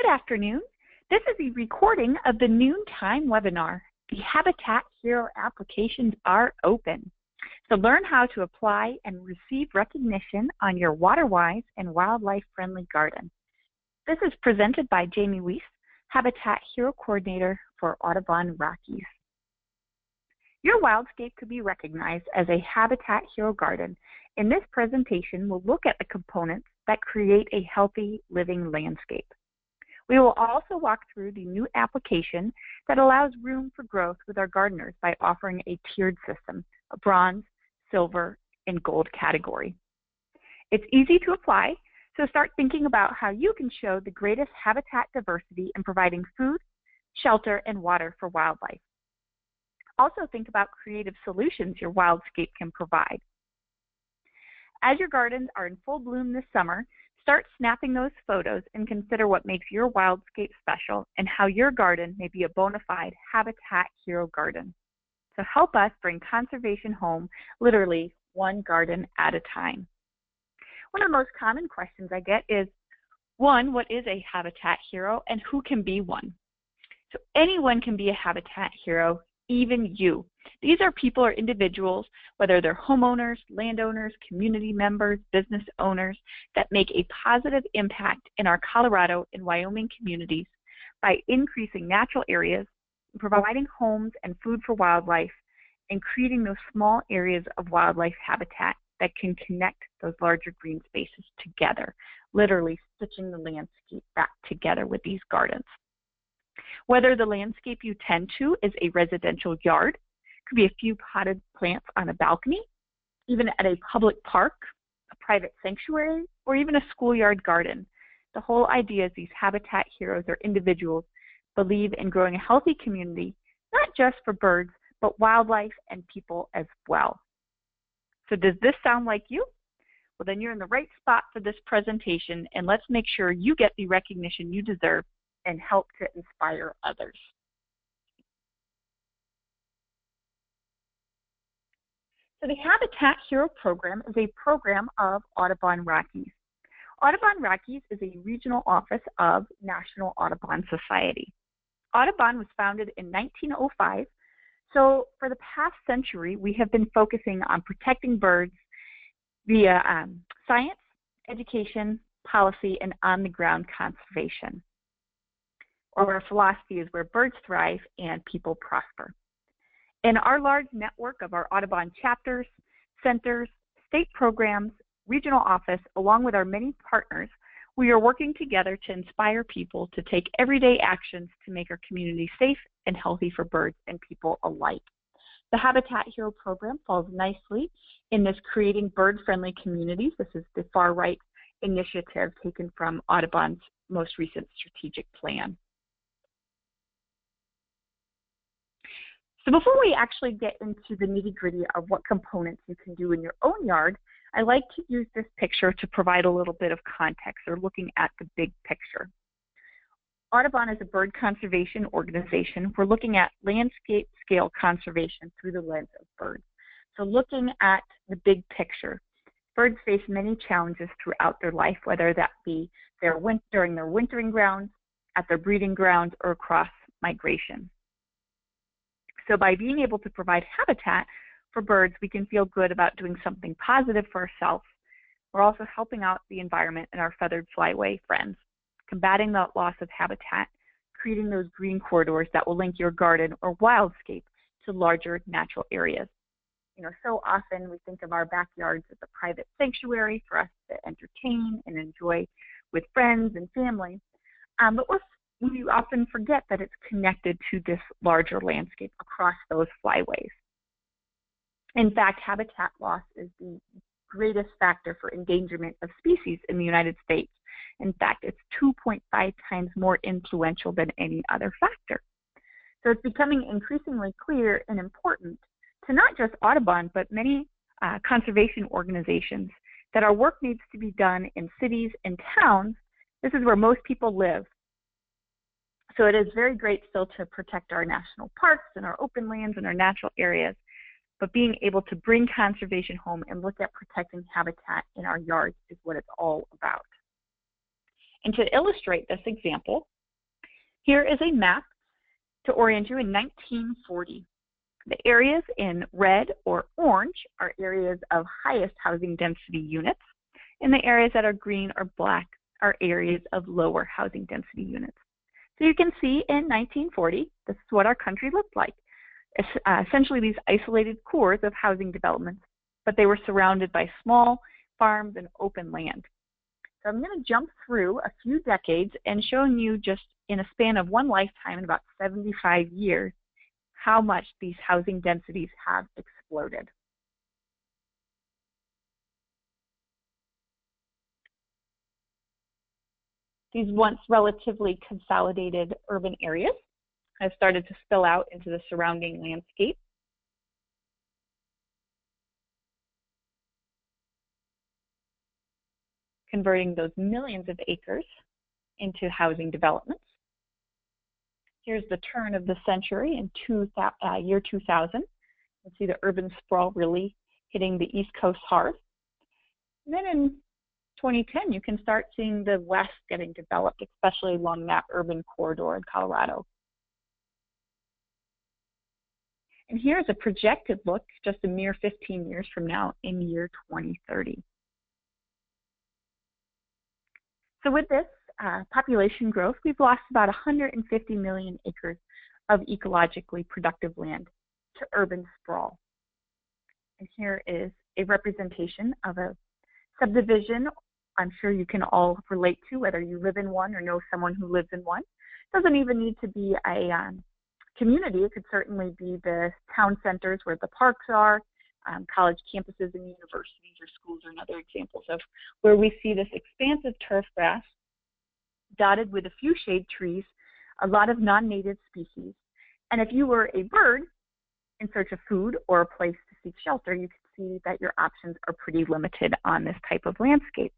Good afternoon. This is a recording of the noontime webinar. The Habitat Hero applications are open. So learn how to apply and receive recognition on your water-wise and wildlife-friendly garden. This is presented by Jamie Weiss, Habitat Hero Coordinator for Audubon Rockies. Your wildscape could be recognized as a Habitat Hero garden. In this presentation, we'll look at the components that create a healthy living landscape. We will also walk through the new application that allows room for growth with our gardeners by offering a tiered system, a bronze, silver, and gold category. It's easy to apply, so start thinking about how you can show the greatest habitat diversity in providing food, shelter, and water for wildlife. Also think about creative solutions your wildscape can provide. As your gardens are in full bloom this summer, start snapping those photos and consider what makes your wildscape special and how your garden may be a bona fide Habitat Hero garden. So help us bring conservation home, literally one garden at a time. One of the most common questions I get is, one, what is a Habitat Hero and who can be one? So anyone can be a Habitat Hero, even you. These are people or individuals, whether they're homeowners, landowners, community members, business owners, that make a positive impact in our Colorado and Wyoming communities by increasing natural areas, providing homes and food for wildlife, and creating those small areas of wildlife habitat that can connect those larger green spaces together, literally stitching the landscape back together with these gardens. Whether the landscape you tend to is a residential yard, could be a few potted plants on a balcony, even at a public park, a private sanctuary, or even a schoolyard garden. The whole idea is these Habitat Heroes or individuals believe in growing a healthy community, not just for birds, but wildlife and people as well. So does this sound like you? Well, then you're in the right spot for this presentation, and let's make sure you get the recognition you deserve and help to inspire others. So the Habitat Hero program is a program of Audubon Rockies. Audubon Rockies is a regional office of National Audubon Society. Audubon was founded in 1905, so for the past century, we have been focusing on protecting birds via science, education, policy, and on-the-ground conservation. Or our philosophy is where birds thrive and people prosper. In our large network of our Audubon chapters, centers, state programs, regional office, along with our many partners, we are working together to inspire people to take everyday actions to make our community safe and healthy for birds and people alike. The Habitat Hero program falls nicely in this creating bird-friendly communities. This is the far-right initiative taken from Audubon's most recent strategic plan. So before we actually get into the nitty-gritty of what components you can do in your own yard, I like to use this picture to provide a little bit of context or looking at the big picture. Audubon is a bird conservation organization. We're looking at landscape scale conservation through the lens of birds. So looking at the big picture, birds face many challenges throughout their life, whether that be during their wintering grounds, at their breeding grounds, or across migration. So by being able to provide habitat for birds, we can feel good about doing something positive for ourselves. We're also helping out the environment and our feathered flyway friends, combating the loss of habitat, creating those green corridors that will link your garden or wildscape to larger natural areas. You know, so often we think of our backyards as a private sanctuary for us to entertain and enjoy with friends and family, but we often forget that it's connected to this larger landscape across those flyways. In fact, habitat loss is the greatest factor for endangerment of species in the United States. In fact, it's 2.5 times more influential than any other factor. So it's becoming increasingly clear and important to not just Audubon, but many conservation organizations that our work needs to be done in cities and towns. This is where most people live. So it is very great still to protect our national parks and our open lands and our natural areas, but being able to bring conservation home and look at protecting habitat in our yards is what it's all about. And to illustrate this example, here is a map to orient you in 1940. The areas in red or orange are areas of highest housing density units, and the areas that are green or black are areas of lower housing density units. So you can see in 1940, this is what our country looked like. Essentially these isolated cores of housing developments, but they were surrounded by small farms and open land. So I'm going to jump through a few decades and showing you just in a span of one lifetime, in about 75 years, how much these housing densities have exploded. These once relatively consolidated urban areas have started to spill out into the surrounding landscape. Converting those millions of acres into housing developments. Here's the turn of the century in year 2000. You see the urban sprawl really hitting the East Coast hard. And then in 2010, you can start seeing the West getting developed, especially along that urban corridor in Colorado. And here's a projected look just a mere 15 years from now in year 2030. So with this population growth, we've lost about 150 million acres of ecologically productive land to urban sprawl. And here is a representation of a subdivision I'm sure you can all relate to, whether you live in one or know someone who lives in one. It doesn't even need to be a community. It could certainly be the town centers where the parks are, college campuses and universities or schools are another examples of where we see this expansive turf grass dotted with a few shade trees, a lot of non-native species. And if you were a bird in search of food or a place to seek shelter, you can see that your options are pretty limited on this type of landscape.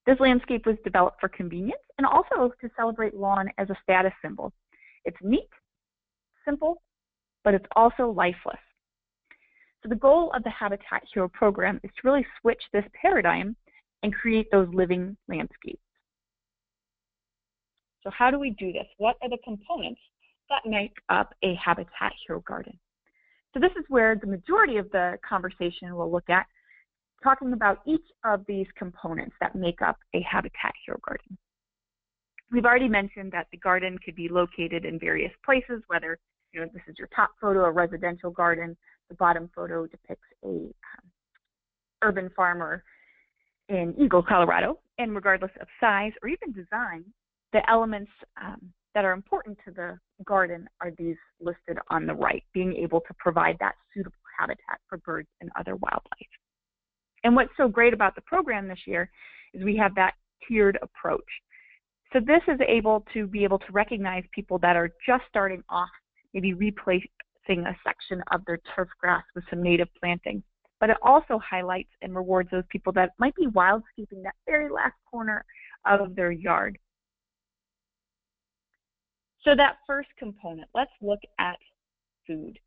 This landscape was developed for convenience and also to celebrate lawn as a status symbol. It's neat, simple, but it's also lifeless. So the goal of the Habitat Hero program is to really switch this paradigm and create those living landscapes. So how do we do this? What are the components that make up a Habitat Hero garden? So this is where the majority of the conversation will look at, talking about each of these components that make up a Habitat Hero garden. We've already mentioned that the garden could be located in various places, whether this is your top photo, a residential garden. The bottom photo depicts a urban farmer in Eagle, Colorado. And regardless of size or even design, the elements that are important to the garden are these listed on the right, being able to provide that suitable habitat for birds and other wildlife. And what's so great about the program this year is we have that tiered approach. So this is able to recognize people that are just starting off, maybe replacing a section of their turf grass with some native planting. But it also highlights and rewards those people that might be wildscaping that very last corner of their yard. So that first component, let's look at food.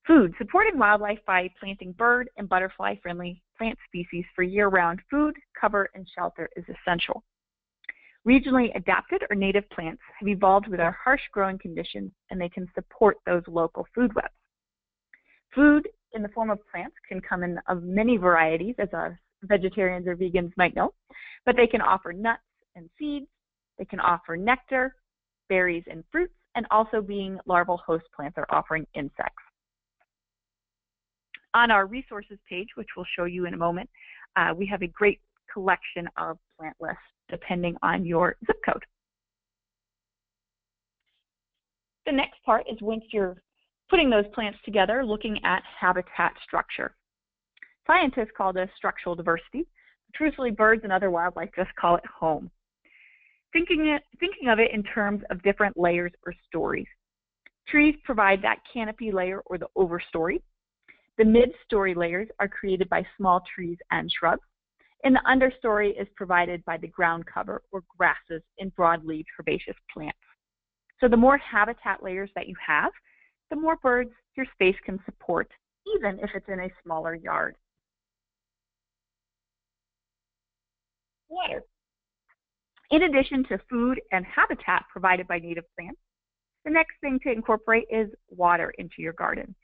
Food, supporting wildlife by planting bird and butterfly-friendly plant species for year-round food, cover, and shelter is essential. Regionally adapted or native plants have evolved with our harsh growing conditions, and they can support those local food webs. Food in the form of plants can come in of many varieties, as our vegetarians or vegans might know, but they can offer nuts and seeds, they can offer nectar, berries and fruits, and also being larval host plants are offering insects. On our resources page, which we'll show you in a moment, we have a great collection of plant lists depending on your zip code. The next part is once you're putting those plants together, looking at habitat structure. Scientists call this structural diversity. Truthfully, birds and other wildlife just call it home. Thinking of it in terms of different layers or stories. Trees provide that canopy layer or the overstory. The mid-story layers are created by small trees and shrubs, and the understory is provided by the ground cover or grasses and broadleaf herbaceous plants. So the more habitat layers that you have, the more birds your space can support, even if it's in a smaller yard. water. In addition to food and habitat provided by native plants, the next thing to incorporate is water into your garden.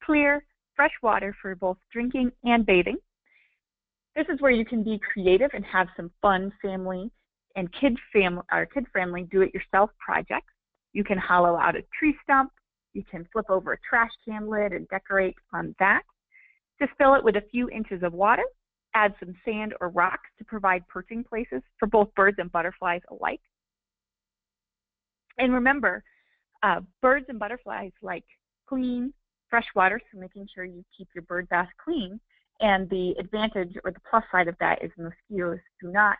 Clear, fresh water for both drinking and bathing. This is where you can be creative and have some fun family and kid-friendly do-it-yourself projects. You can hollow out a tree stump. You can flip over a trash can lid and decorate on that. Just fill it with a few inches of water. Add some sand or rocks to provide perching places for both birds and butterflies alike. And remember, birds and butterflies like clean, fresh water, so making sure you keep your bird bath clean. And the advantage or the plus side of that is mosquitoes do not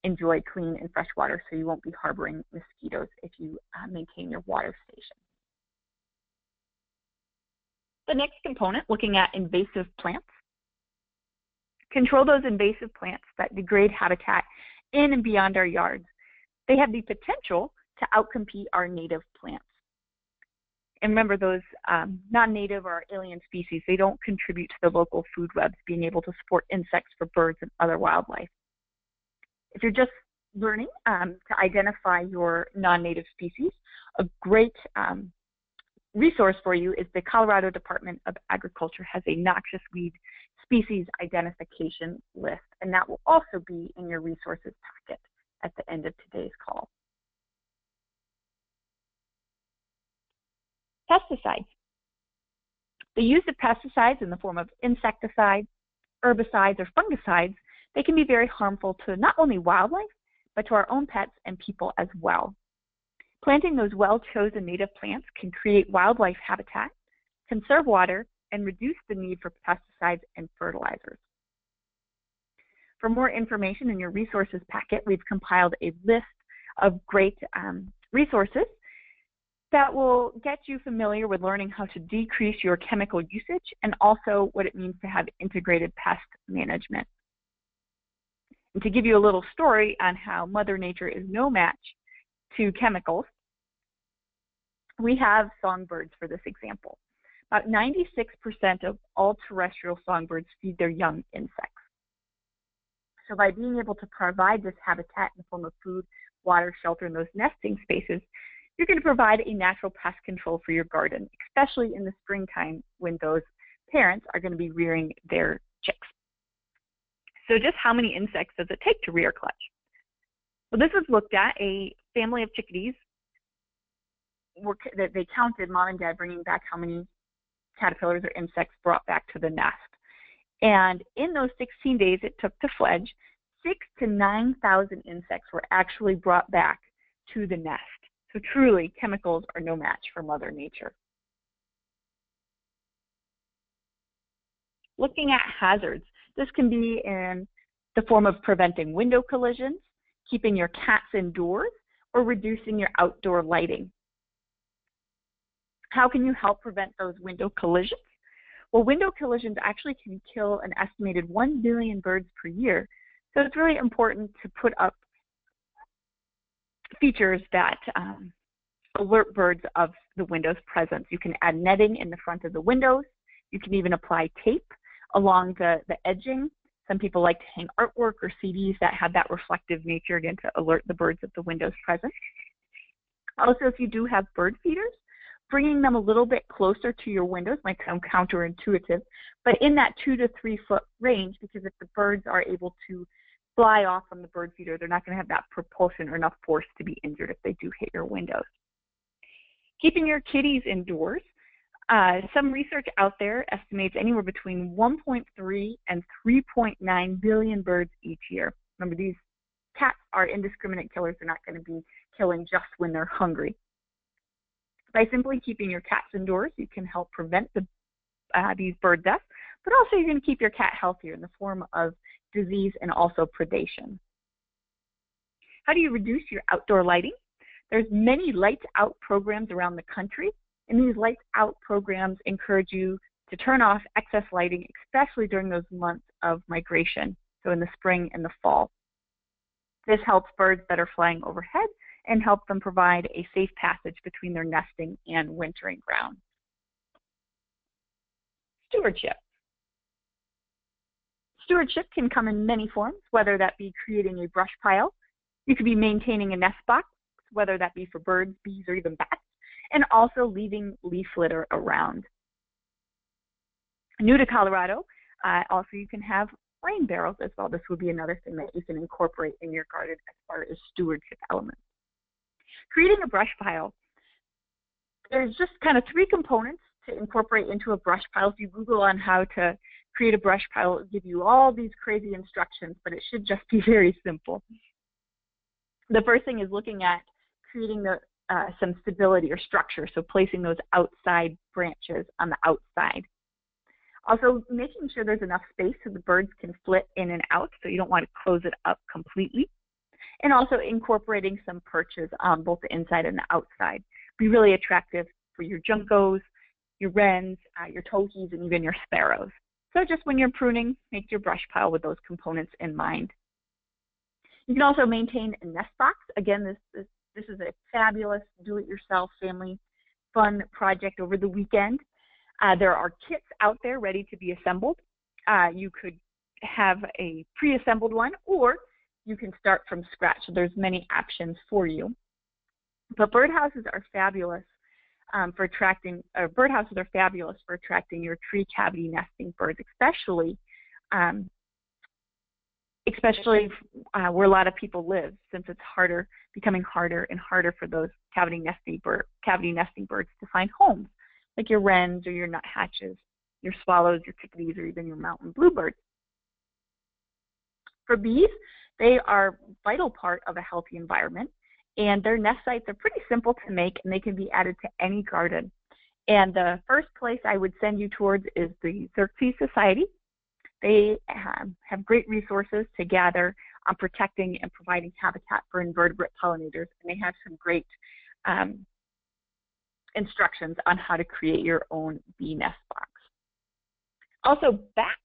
enjoy clean and fresh water, so you won't be harboring mosquitoes if you maintain your water station. The next component, looking at invasive plants. Control those invasive plants that degrade habitat in and beyond our yards. They have the potential to outcompete our native plants. And remember, those non-native or alien species, they don't contribute to the local food webs, being able to support insects for birds and other wildlife. If you're just learning to identify your non-native species, a great resource for you is the Colorado Department of Agriculture has a noxious weed species identification list, and that will also be in your resources packet at the end of today's call. Pesticides. The use of pesticides in the form of insecticides, herbicides, or fungicides, they can be very harmful to not only wildlife, but to our own pets and people as well. Planting those well-chosen native plants can create wildlife habitat, conserve water, and reduce the need for pesticides and fertilizers. For more information in your resources packet, we've compiled a list of great resources that will get you familiar with learning how to decrease your chemical usage and also what it means to have integrated pest management. And to give you a little story on how Mother Nature is no match to chemicals, we have songbirds for this example. About 96% of all terrestrial songbirds feed their young insects. So by being able to provide this habitat in the form of food, water, shelter, and those nesting spaces, you're going to provide a natural pest control for your garden, especially in the springtime when those parents are going to be rearing their chicks. So just how many insects does it take to rear a clutch? Well, this was looked at a family of chickadees. They counted mom and dad bringing back how many caterpillars or insects brought back to the nest. And in those 16 days it took to fledge, 6,000 to 9,000 insects were actually brought back to the nest. So truly, chemicals are no match for Mother Nature. Looking at hazards, this can be in the form of preventing window collisions, keeping your cats indoors, or reducing your outdoor lighting. How can you help prevent those window collisions? Well, window collisions actually can kill an estimated 1 billion birds per year. So it's really important to put up features that alert birds of the window's presence. You can add netting in the front of the windows. You can even apply tape along the edging. Some people like to hang artwork or CDs that have that reflective nature, again, to alert the birds of the window's presence. Also, if you do have bird feeders, bringing them a little bit closer to your windows might sound counterintuitive, but in that 2 to 3 foot range, because if the birds are able to fly off from the bird feeder, they're not going to have that propulsion or enough force to be injured if they do hit your windows. Keeping your kitties indoors. Some research out there estimates anywhere between 1.3 and 3.9 billion birds each year. Remember, these cats are indiscriminate killers. They're not going to be killing just when they're hungry. By simply keeping your cats indoors, you can help prevent these bird deaths, but also you're going to keep your cat healthier in the form of disease and also predation. How do you reduce your outdoor lighting? There's many lights out programs around the country, and these lights out programs encourage you to turn off excess lighting, especially during those months of migration, so in the spring and the fall. This helps birds that are flying overhead and help them provide a safe passage between their nesting and wintering ground. Stewardship. Stewardship can come in many forms, whether that be creating a brush pile. You could be maintaining a nest box, whether that be for birds, bees, or even bats, and also leaving leaf litter around. New to Colorado, also you can have rain barrels as well. This would be another thing that you can incorporate in your garden as far as stewardship elements. Creating a brush pile. There's just kind of 3 components to incorporate into a brush pile. If you Google on how to create a brush pile, it'll give you all these crazy instructions, but it should just be very simple. The first thing is looking at creating some stability or structure, so placing those outside branches on the outside. Also, making sure there's enough space so the birds can flit in and out, so you don't want to close it up completely. And also incorporating some perches on both the inside and the outside. Be really attractive for your juncos, your wrens, your towhees, and even your sparrows. So just when you're pruning, make your brush pile with those components in mind. You can also maintain a nest box. Again, this is a fabulous do-it-yourself family fun project over the weekend. There are kits out there ready to be assembled. You could have a pre-assembled one, or you can start from scratch. So there's many options for you. But birdhouses are fabulous for attracting your tree cavity nesting birds, especially where a lot of people live, since it's becoming harder and harder for those cavity nesting birds to find homes, like your wrens or your nuthatches, your swallows, your chickadees, or even your mountain bluebirds. For bees, they are a vital part of a healthy environment, and their nest sites are pretty simple to make, and they can be added to any garden. And the first place I would send you towards is the Xerces Society. They have great resources to gather on protecting and providing habitat for invertebrate pollinators, and they have some great instructions on how to create your own bee nest box. Also, bats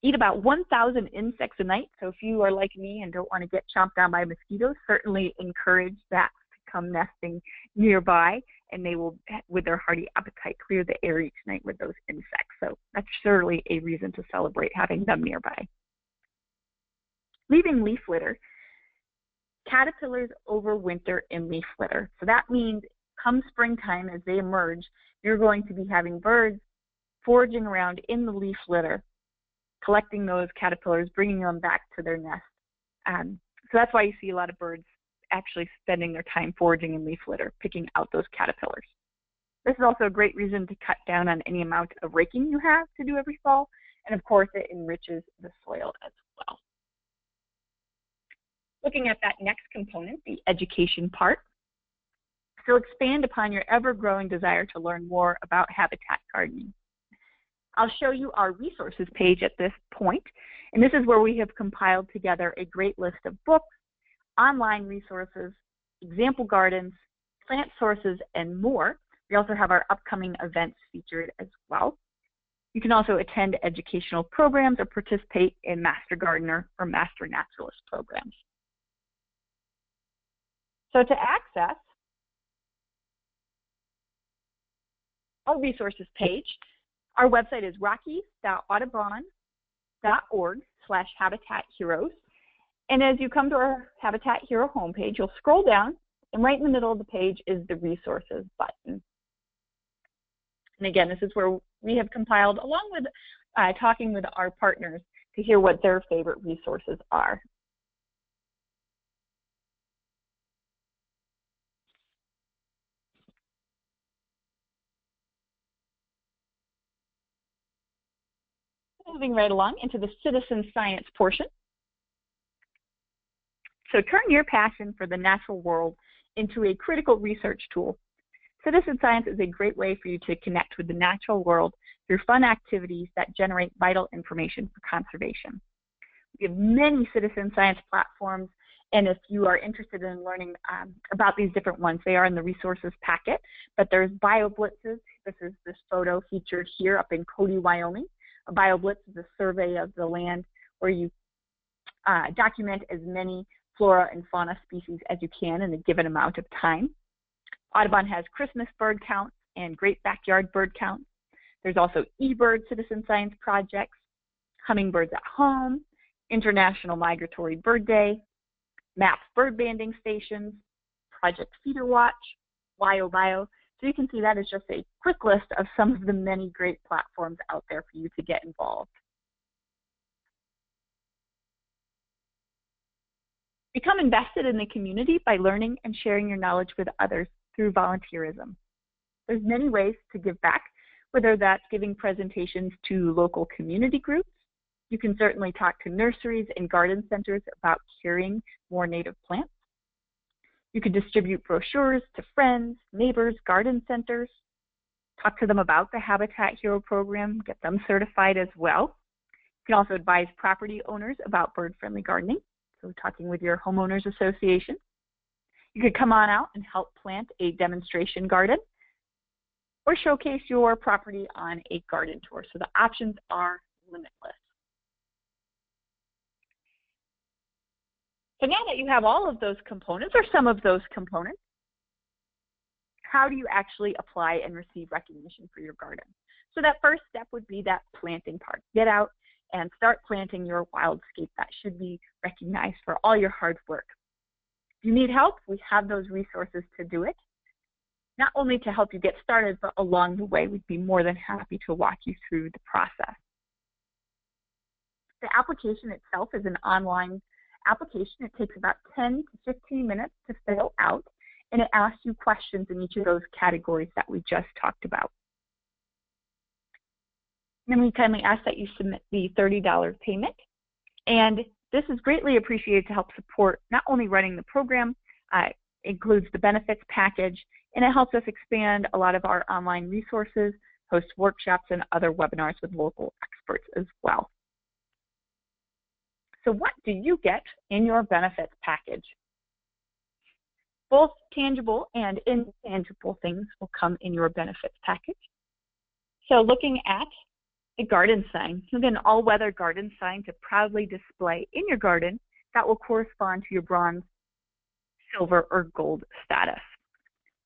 eat about 1,000 insects a night, so if you are like me and don't want to get chomped down by mosquitoes, certainly encourage bats to come nesting nearby, and they will, with their hearty appetite, clear the air each night with those insects. So that's surely a reason to celebrate having them nearby. Leaving leaf litter. Caterpillars overwinter in leaf litter. So that means come springtime, as they emerge, you're going to be having birds foraging around in the leaf litter, collecting those caterpillars, bringing them back to their nest. So that's why you see a lot of birds actually spending their time foraging in leaf litter, picking out those caterpillars. This is also a great reason to cut down on any amount of raking you have to do every fall, and of course it enriches the soil as well. Looking at that next component, the education part. So expand upon your ever-growing desire to learn more about habitat gardening. I'll show you our resources page at this point, and this is where we have compiled together a great list of books, online resources, example gardens, plant sources, and more. We also have our upcoming events featured as well. You can also attend educational programs or participate in Master Gardener or Master Naturalist programs. So to access our resources page, our website is rockies.audubon.org/habitatheroes. And as you come to our Habitat Hero homepage, you'll scroll down, and right in the middle of the page is the resources button. And again, this is where we have compiled, along with talking with our partners, to hear what their favorite resources are. Moving right along into the citizen science portion. So turn your passion for the natural world into a critical research tool. Citizen science is a great way for you to connect with the natural world through fun activities that generate vital information for conservation. We have many citizen science platforms, and if you are interested in learning about these different ones, they are in the resources packet. But there's BioBlitzes. This is this photo featured here up in Cody, Wyoming. A BioBlitz is a survey of the land where you document as many flora and fauna species as you can in a given amount of time. Audubon has Christmas bird counts and great backyard bird counts. There's also eBird citizen science projects, Hummingbirds at Home, International Migratory Bird Day, MAPS bird banding stations, Project Feeder Watch, WyoBio. So you can see that is just a quick list of some of the many great platforms out there for you to get involved. Become invested in the community by learning and sharing your knowledge with others through volunteerism. There's many ways to give back, whether that's giving presentations to local community groups. You can certainly talk to nurseries and garden centers about carrying more native plants. You could distribute brochures to friends, neighbors, garden centers. Talk to them about the Habitat Hero program, get them certified as well. You can also advise property owners about bird-friendly gardening, so talking with your homeowners association. You could come on out and help plant a demonstration garden or showcase your property on a garden tour. So the options are limitless. So now that you have all of those components, or some of those components, how do you actually apply and receive recognition for your garden? So that first step would be that planting part. Get out and start planting your wildscape. That should be recognized for all your hard work. If you need help, we have those resources to do it. Not only to help you get started, but along the way, we'd be more than happy to walk you through the process. The application itself is an online application. It takes about 10 to 15 minutes to fill out, and it asks you questions in each of those categories that we just talked about. And then we kindly ask that you submit the $30 payment, and this is greatly appreciated to help support not only running the program, includes the benefits package, and it helps us expand a lot of our online resources, host workshops and other webinars with local experts as well. So what do you get in your benefits package? Both tangible and intangible things will come in your benefits package. So looking at a garden sign, you'll get an all-weather garden sign to proudly display in your garden that will correspond to your bronze, silver, or gold status.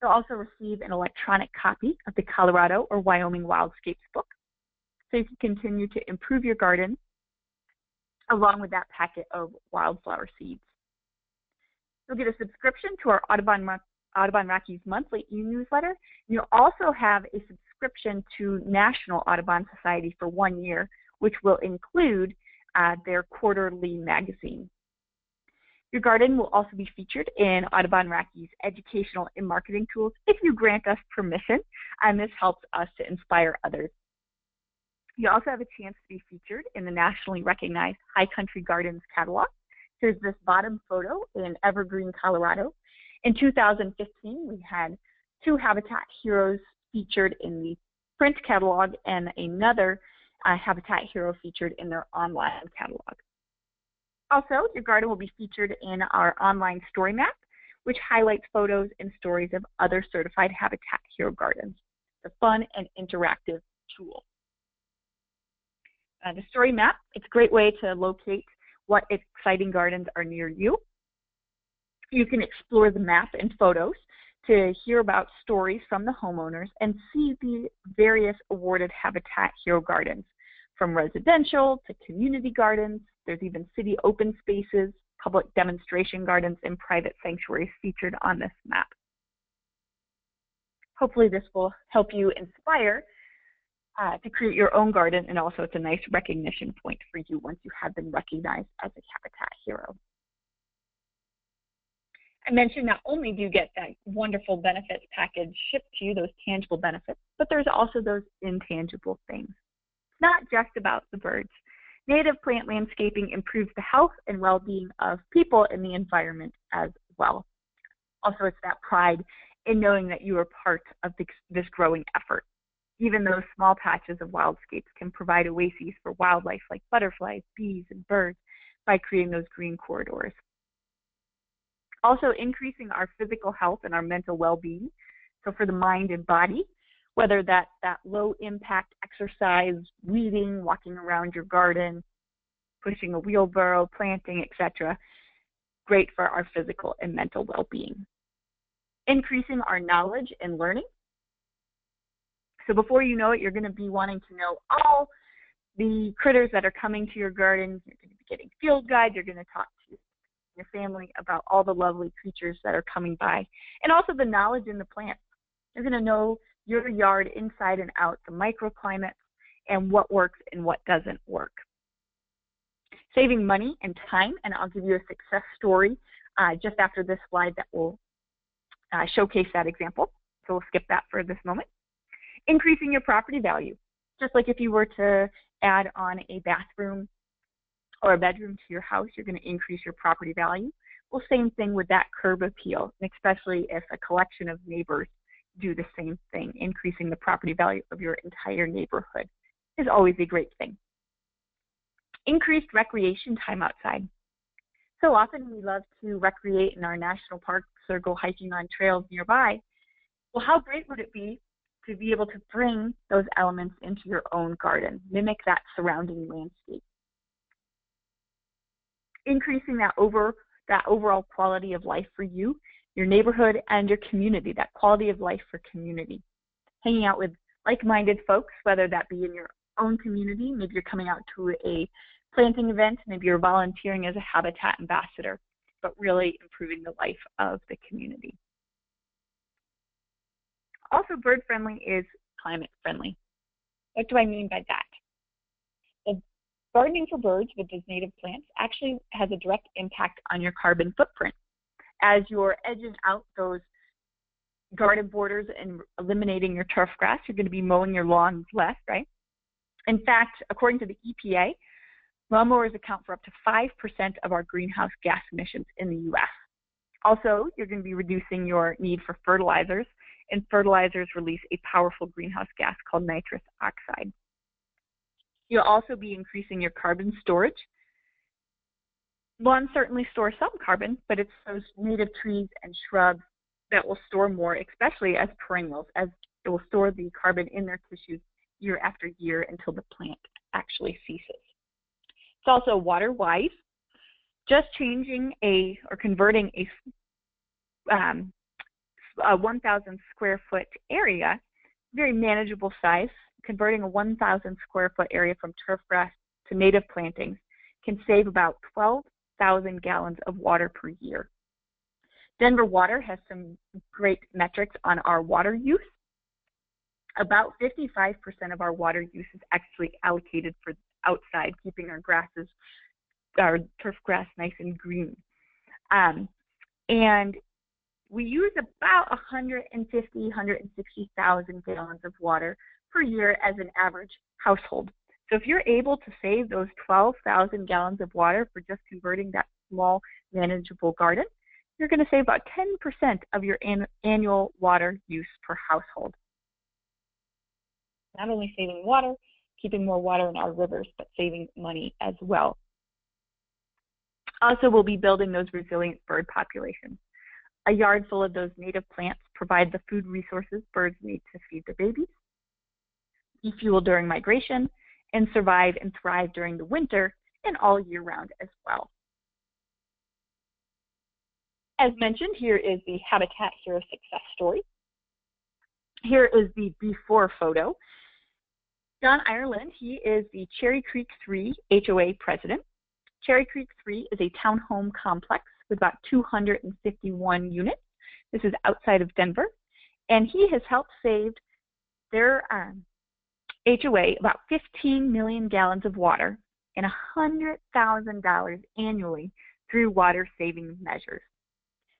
You'll also receive an electronic copy of the Colorado or Wyoming Wildscapes book, so you can continue to improve your garden along with that packet of wildflower seeds. You'll get a subscription to our Audubon Rockies monthly e-newsletter. You'll also have a subscription to National Audubon Society for 1 year, which will include their quarterly magazine. Your garden will also be featured in Audubon Rockies educational and marketing tools if you grant us permission, and this helps us to inspire others. You also have a chance to be featured in the nationally recognized High Country Gardens catalog. Here's this bottom photo in Evergreen, Colorado. In 2015, we had 2 Habitat Heroes featured in the print catalog and another Habitat Hero featured in their online catalog. Also, your garden will be featured in our online story map, which highlights photos and stories of other certified Habitat Hero gardens. It's a fun and interactive tool. The story map, it's a great way to locate what exciting gardens are near you. You can explore the map and photos to hear about stories from the homeowners and see the various awarded Habitat Hero gardens, from residential to community gardens. There's even city open spaces, public demonstration gardens, and private sanctuaries featured on this map. Hopefully this will help you inspire to create your own garden, and also it's a nice recognition point for you once you have been recognized as a Habitat Hero. I mentioned not only do you get that wonderful benefits package shipped to you, those tangible benefits, but there's also those intangible things. It's not just about the birds. Native plant landscaping improves the health and well-being of people in the environment as well. Also, it's that pride in knowing that you are part of this growing effort. Even those small patches of wildscapes can provide oases for wildlife like butterflies, bees, and birds by creating those green corridors. Also, increasing our physical health and our mental well-being. So for the mind and body, whether that's that low-impact exercise, weeding, walking around your garden, pushing a wheelbarrow, planting, etc., great for our physical and mental well-being. Increasing our knowledge and learning. So before you know it, you're going to be wanting to know all the critters that are coming to your garden. You're going to be getting field guides. You're going to talk to your family about all the lovely creatures that are coming by, and also the knowledge in the plants. You're going to know your yard inside and out, the microclimates, and what works and what doesn't work. Saving money and time, and I'll give you a success story just after this slide that will showcase that example. So we'll skip that for this moment. Increasing your property value. Just like if you were to add on a bathroom or a bedroom to your house, you're going to increase your property value. Well, same thing with that curb appeal, and especially if a collection of neighbors do the same thing. Increasing the property value of your entire neighborhood is always a great thing. Increased recreation time outside. So often we love to recreate in our national parks or go hiking on trails nearby. Well, how great would it be to be able to bring those elements into your own garden, mimic that surrounding landscape? Increasing that overall quality of life for you, your neighborhood, and your community, that quality of life for community. Hanging out with like-minded folks, whether that be in your own community, maybe you're coming out to a planting event, maybe you're volunteering as a habitat ambassador, but really improving the life of the community. Also, bird-friendly is climate-friendly. What do I mean by that? The gardening for birds with those native plants actually has a direct impact on your carbon footprint. As you're edging out those garden borders and eliminating your turf grass, you're going to be mowing your lawns less, right? In fact, according to the EPA, lawnmowers account for up to 5% of our greenhouse gas emissions in the U.S. Also, you're going to be reducing your need for fertilizers, and fertilizers release a powerful greenhouse gas called nitrous oxide. You'll also be increasing your carbon storage. Lawns certainly store some carbon, but it's those native trees and shrubs that will store more, especially as perennials, as it will store the carbon in their tissues year after year until the plant actually ceases. It's also water-wise. Just changing or converting a 1,000 square foot area, very manageable size, converting a 1,000 square foot area from turf grass to native plantings can save about 12,000 gallons of water per year. Denver Water has some great metrics on our water use. About 55% of our water use is actually allocated for outside, keeping our grasses, our turf grass nice and green. And we use about 150,000 gallons of water per year as an average household. So if you're able to save those 12,000 gallons of water for just converting that small manageable garden, you're going to save about 10% of your annual water use per household. Not only saving water, keeping more water in our rivers, but saving money as well. Also, we'll be building those resilient bird populations. A yard full of those native plants provide the food resources birds need to feed their babies, be fuel during migration, and survive and thrive during the winter and all year round as well. As mentioned, here is the Habitat Hero success story. Here is the before photo. John Ireland, he is the Cherry Creek 3 HOA president. Cherry Creek 3 is a townhome complex with about 251 units. This is outside of Denver. And he has helped save their HOA about 15 million gallons of water and $100,000 annually through water saving measures.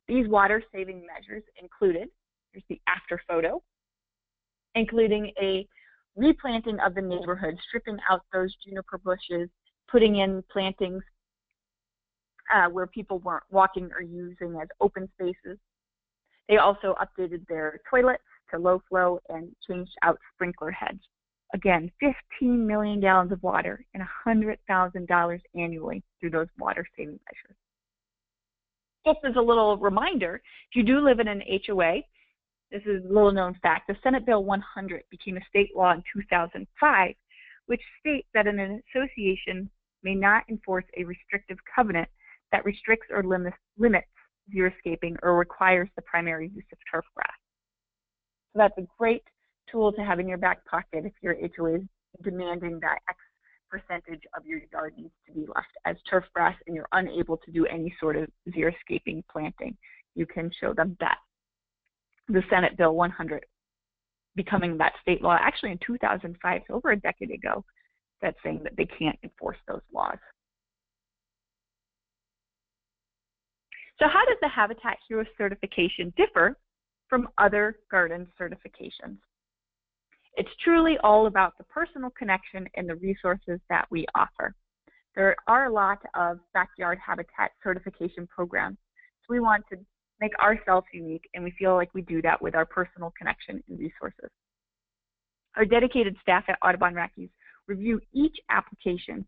These water saving measures included, here's the after photo, including a replanting of the neighborhood, stripping out those juniper bushes, putting in plantings where people weren't walking or using as open spaces. They also updated their toilets to low flow and changed out sprinkler heads. Again, 15 million gallons of water and $100,000 annually through those water saving measures. Just as a little reminder, if you do live in an HOA, this is a little known fact, the Senate Bill 100 became a state law in 2005, which states that an association may not enforce a restrictive covenant that restricts or limits xeriscaping or requires the primary use of turf grass. So that's a great tool to have in your back pocket if your HOA is demanding that X percentage of your yard needs to be left as turf grass and you're unable to do any sort of xeriscaping planting. You can show them that. The Senate Bill 100 becoming that state law actually in 2005, so over a decade ago, that's saying that they can't enforce those laws. So how does the Habitat Hero certification differ from other garden certifications? It's truly all about the personal connection and the resources that we offer. There are a lot of backyard habitat certification programs, so we want to make ourselves unique, and we feel like we do that with our personal connection and resources. Our dedicated staff at Audubon Rockies review each application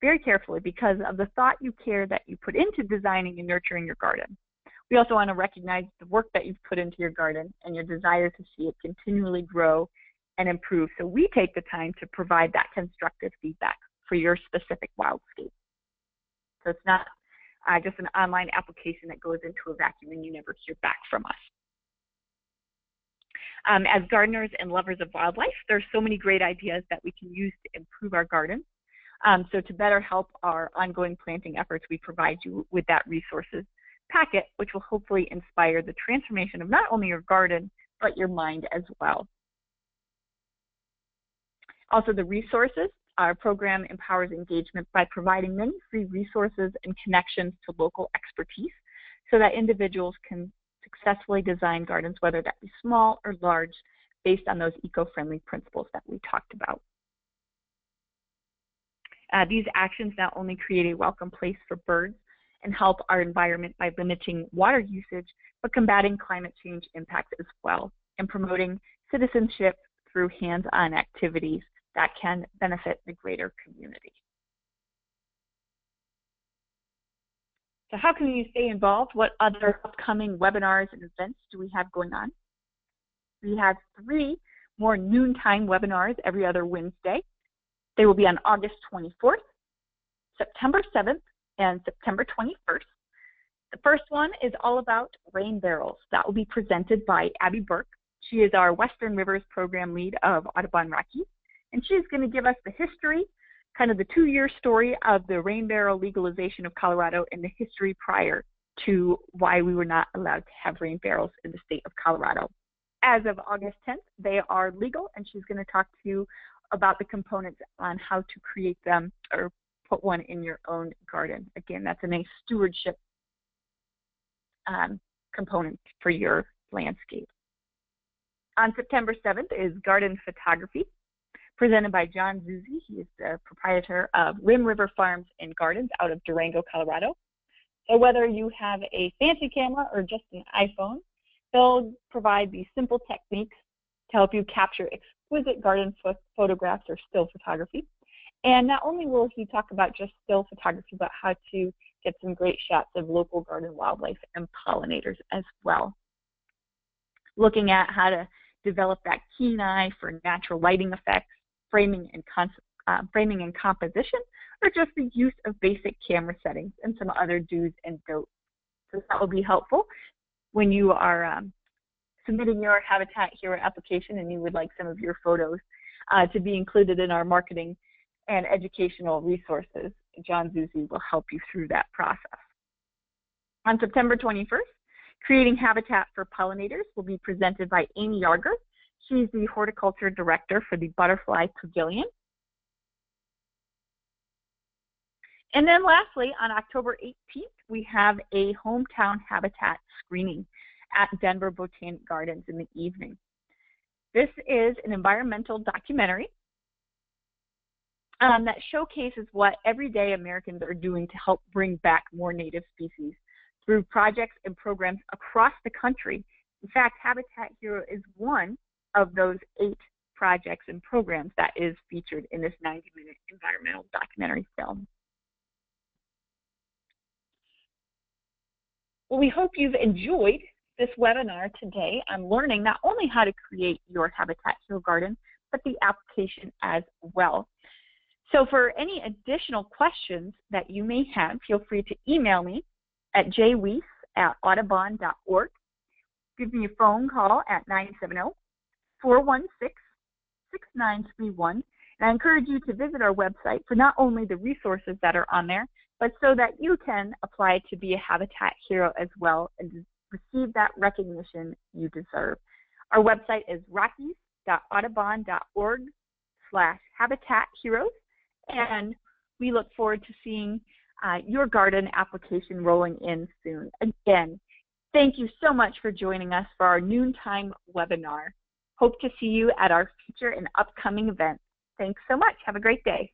very carefully because of the thought you care that you put into designing and nurturing your garden. We also want to recognize the work that you've put into your garden and your desire to see it continually grow and improve. So we take the time to provide that constructive feedback for your specific wildscape. So it's not just an online application that goes into a vacuum and you never hear back from us. As gardeners and lovers of wildlife, there's so many great ideas that we can use to improve our gardens. So to better help our ongoing planting efforts, we provide you with that resources packet, which will hopefully inspire the transformation of not only your garden, but your mind as well. Also, the resources, our program empowers engagement by providing many free resources and connections to local expertise so that individuals can successfully design gardens, whether that be small or large, based on those eco-friendly principles that we talked about. These actions not only create a welcome place for birds and help our environment by limiting water usage, but combating climate change impacts as well, and promoting citizenship through hands-on activities that can benefit the greater community. So how can you stay involved? What other upcoming webinars and events do we have going on? We have 3 more noontime webinars every other Wednesday. They will be on August 24th, September 7th, and September 21st. The first one is all about rain barrels. That will be presented by Abby Burke. She is our Western Rivers Program Lead of Audubon Rockies, and she is going to give us the history, kind of the 2-year story of the rain barrel legalization of Colorado and the history prior to why we were not allowed to have rain barrels in the state of Colorado. As of August 10th, they are legal, and she's going to talk to you about the components on how to create them or put one in your own garden. Again, that's a stewardship component for your landscape. On September 7th is garden photography, presented by John Zuzi. He is the proprietor of Rim River Farms and Gardens out of Durango, Colorado. So whether you have a fancy camera or just an iPhone, they'll provide these simple techniques to help you capture exquisite garden photographs or still photography. And not only will he talk about just still photography, but how to get some great shots of local garden wildlife and pollinators as well. Looking at how to develop that keen eye for natural lighting effects, framing and composition, or just the use of basic camera settings and some other do's and don'ts. So that will be helpful when you are submitting your Habitat Hero application and you would like some of your photos to be included in our marketing and educational resources. John Zuzi will help you through that process. On September 21st, Creating Habitat for Pollinators will be presented by Amy Yarger. She's the Horticulture Director for the Butterfly Pavilion. And then lastly, on October 18th, we have a hometown habitat screening at Denver Botanic Gardens in the evening. This is an environmental documentary that showcases what everyday Americans are doing to help bring back more native species through projects and programs across the country. In fact, Habitat Hero is one of those 8 projects and programs that is featured in this 90-minute environmental documentary film. Well, we hope you've enjoyed this webinar today on learning not only how to create your Habitat Hero garden, but the application as well. So for any additional questions that you may have, feel free to email me at jweis@audubon.org. Give me a phone call at 970-416-6931, And I encourage you to visit our website for not only the resources that are on there, but so that you can apply to be a Habitat Hero as well and receive that recognition you deserve. Our website is rockies.audubon.org/Habitat Heroes, and we look forward to seeing your garden application rolling in soon. Again, thank you so much for joining us for our noontime webinar. Hope to see you at our future and upcoming events. Thanks so much. Have a great day.